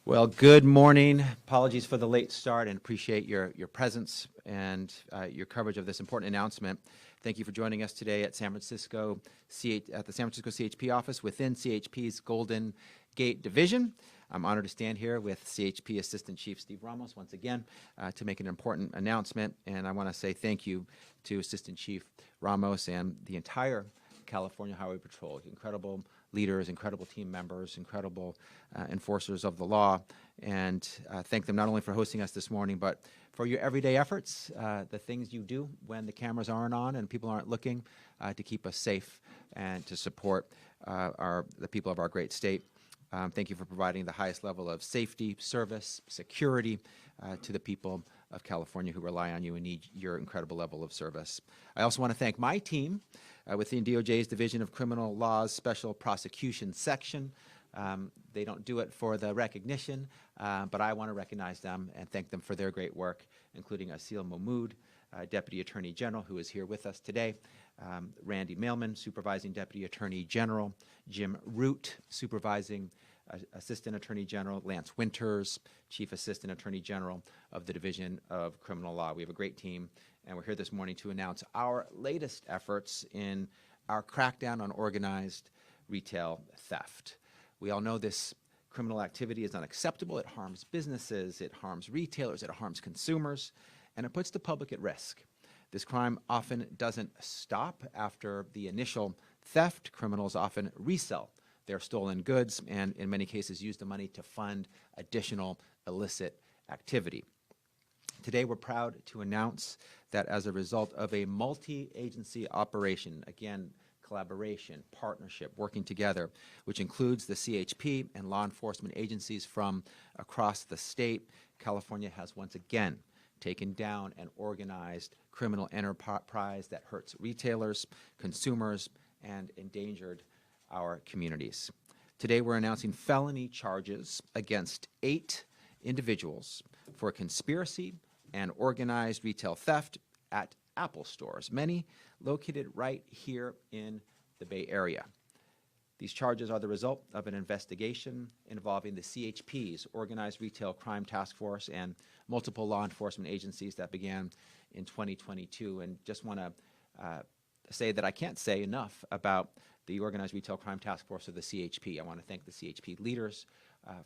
Well, good morning. Apologies for the late start and appreciate your presence and your coverage of this important announcement. Thank you for joining us today at the San Francisco CHP office within CHP's Golden Gate Division. I'm honored to stand here with CHP Assistant Chief Steve Ramos once again to make an important announcement, and I want to say thank you to Assistant Chief Ramos and the entire California Highway Patrol. Incredible leaders, incredible team members, incredible enforcers of the law, and thank them not only for hosting us this morning, but for your everyday efforts, the things you do when the cameras aren't on and people aren't looking to keep us safe and to support the people of our great state. Thank you for providing the highest level of safety, service, security to the people of California who rely on you and need your incredible level of service. I also want to thank my team within DOJ's Division of Criminal Law's Special Prosecution Section. They don't do it for the recognition, but I want to recognize them and thank them for their great work, including Asil Mahmood, Deputy Attorney General, who is here with us today, Randy Mailman, Supervising Deputy Attorney General, Jim Root, Supervising Assistant Attorney General, Lance Winters, Chief Assistant Attorney General of the Division of Criminal Law. We have a great team, and we're here this morning to announce our latest efforts in our crackdown on organized retail theft. We all know this criminal activity is unacceptable. It harms businesses, it harms retailers, it harms consumers, and it puts the public at risk. This crime often doesn't stop after the initial theft. Criminals often resell their stolen goods and in many cases use the money to fund additional illicit activity. Today we're proud to announce that as a result of a multi-agency operation, again, collaboration, partnership, working together, which includes the CHP and law enforcement agencies from across the state, California has once again taken down an organized criminal enterprise that hurts retailers, consumers, and endangered our communities. Today we're announcing felony charges against 8 individuals for conspiracy and organized retail theft at Apple stores, many located right here in the Bay Area. These charges are the result of an investigation involving the CHP's Organized Retail Crime Task Force and multiple law enforcement agencies that began in 2022. And just want to say that I can't say enough about the Organized Retail Crime Task Force of the CHP. I want to thank the CHP leaders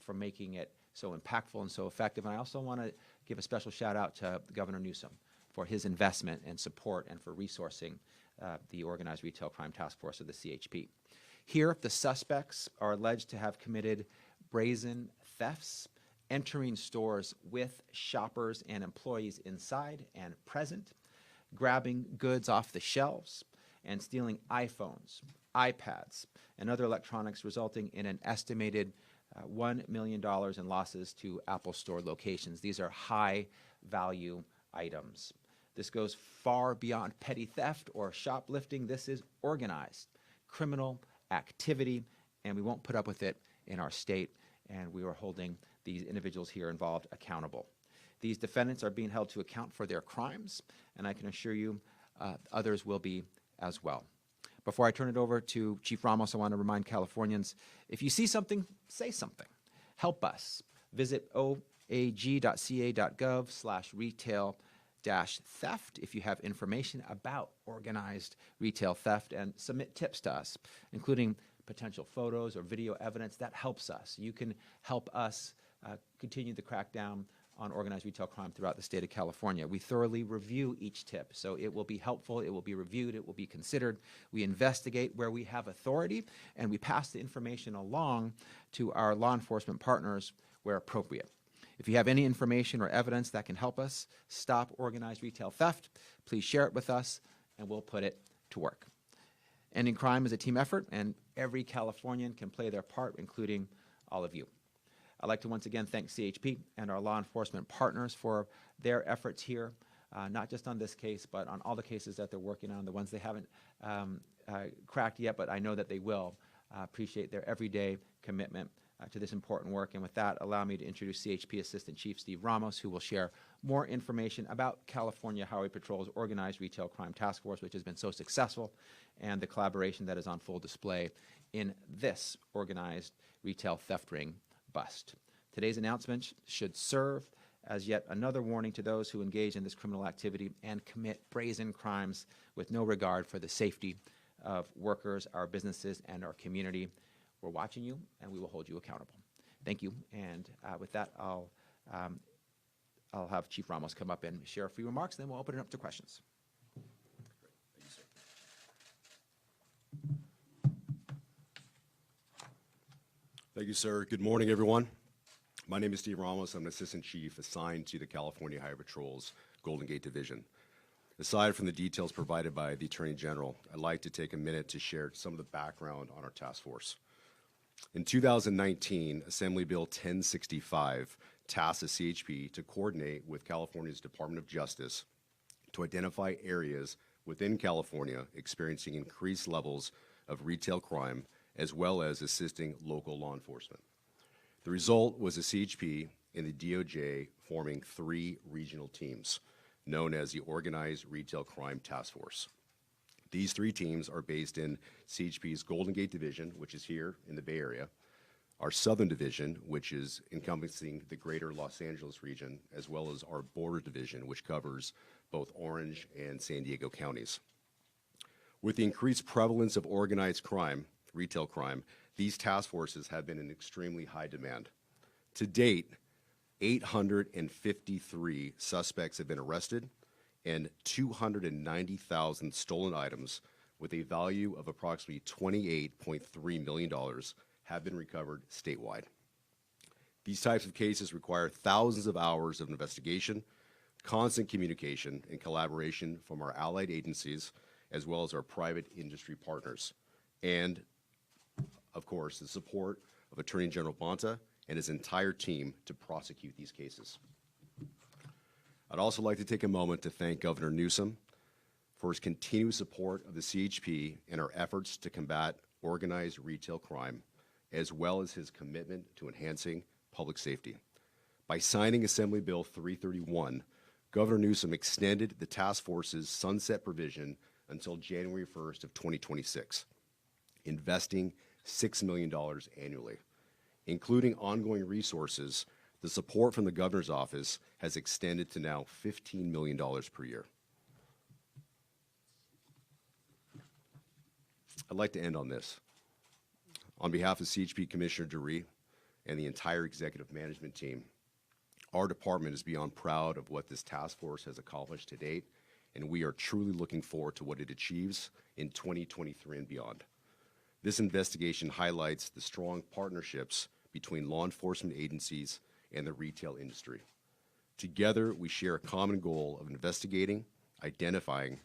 for making it so impactful and so effective. And I also want to give a special shout out to Governor Newsom for his investment and support and for resourcing the Organized Retail Crime Task Force of the CHP. Here, the suspects are alleged to have committed brazen thefts, entering stores with shoppers and employees inside and present, grabbing goods off the shelves, and stealing iPhones, iPads, and other electronics, resulting in an estimated $1 million in losses to Apple Store locations. These are high-value items. This goes far beyond petty theft or shoplifting. This is organized criminal activity, and we won't put up with it in our state, and we are holding these individuals here involved accountable. These defendants are being held to account for their crimes, and I can assure you others will be as well. Before I turn it over to Chief Ramos, I want to remind Californians, if you see something, say something. Help us. Visit oag.ca.gov/retail-theft if you have information about organized retail theft, and submit tips to us, including potential photos or video evidence. That helps us. You can help us continue the crackdown on organized retail crime throughout the state of California. We thoroughly review each tip, so it will be helpful, it will be reviewed, it will be considered. We investigate where we have authority, and we pass the information along to our law enforcement partners where appropriate. If you have any information or evidence that can help us stop organized retail theft, please share it with us, and we'll put it to work. Ending crime is a team effort, and every Californian can play their part, including all of you. I'd like to once again thank CHP and our law enforcement partners for their efforts here, not just on this case, but on all the cases that they're working on, the ones they haven't cracked yet, but I know that they will. Appreciate their everyday commitment to this important work. And with that, allow me to introduce CHP Assistant Chief Steve Ramos, who will share more information about California Highway Patrol's Organized Retail Crime Task Force, which has been so successful, and the collaboration that is on full display in this organized retail theft ring bust. Today's announcement should serve as yet another warning to those who engage in this criminal activity and commit brazen crimes with no regard for the safety of workers, our businesses, and our community. We're watching you, and we will hold you accountable. Thank you. And with that, I'll have Chief Ramos come up and share a few remarks, then we'll open it up to questions. Thank you, sir. Good morning, everyone. My name is Steve Ramos. I'm an Assistant Chief assigned to the California Highway Patrol's Golden Gate Division. Aside from the details provided by the Attorney General, I'd like to take a minute to share some of the background on our task force. In 2019, Assembly Bill 1065 tasked the CHP to coordinate with California's Department of Justice to identify areas within California experiencing increased levels of retail crime, as well as assisting local law enforcement. The result was the CHP and the DOJ forming 3 regional teams, known as the Organized Retail Crime Task Force. These 3 teams are based in CHP's Golden Gate Division, which is here in the Bay Area, our Southern Division, which is encompassing the greater Los Angeles region, as well as our Border Division, which covers both Orange and San Diego counties. With the increased prevalence of organized crime, retail crime, these task forces have been in extremely high demand. To date, 853 suspects have been arrested, and 290,000 stolen items with a value of approximately $28.3 million have been recovered statewide. These types of cases require thousands of hours of investigation, constant communication, and collaboration from our allied agencies, as well as our private industry partners, and, of course, the support of Attorney General Bonta and his entire team to prosecute these cases. I'd also like to take a moment to thank Governor Newsom for his continued support of the CHP and our efforts to combat organized retail crime, as well as his commitment to enhancing public safety. By signing Assembly Bill 331, Governor Newsom extended the task force's sunset provision until January 1st of 2026, investing $6 million annually. Including ongoing resources, the support from the governor's office has extended to now $15 million per year. I'd like to end on this. On behalf of CHP Commissioner DeRee and the entire executive management team, our department is beyond proud of what this task force has accomplished to date, and we are truly looking forward to what it achieves in 2023 and beyond. This investigation highlights the strong partnerships between law enforcement agencies and the retail industry. Together, we share a common goal of investigating, identifying,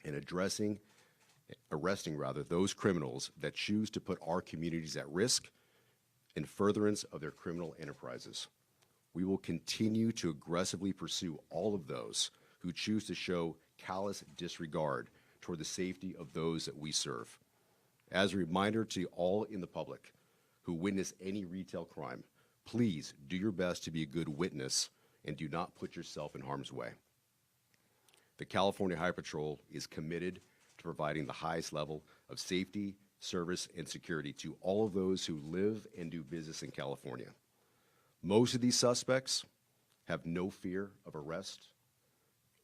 and arresting those criminals that choose to put our communities at risk in furtherance of their criminal enterprises. We will continue to aggressively pursue all of those who choose to show callous disregard toward the safety of those that we serve. As a reminder to all in the public who witness any retail crime, please do your best to be a good witness and do not put yourself in harm's way. The California Highway Patrol is committed to providing the highest level of safety, service, and security to all of those who live and do business in California. Most of these suspects have no fear of arrest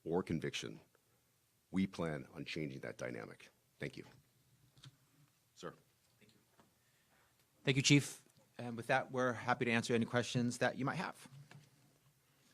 or conviction. We plan on changing that dynamic. Thank you. Sir. Thank you, Chief. And with that, we're happy to answer any questions that you might have.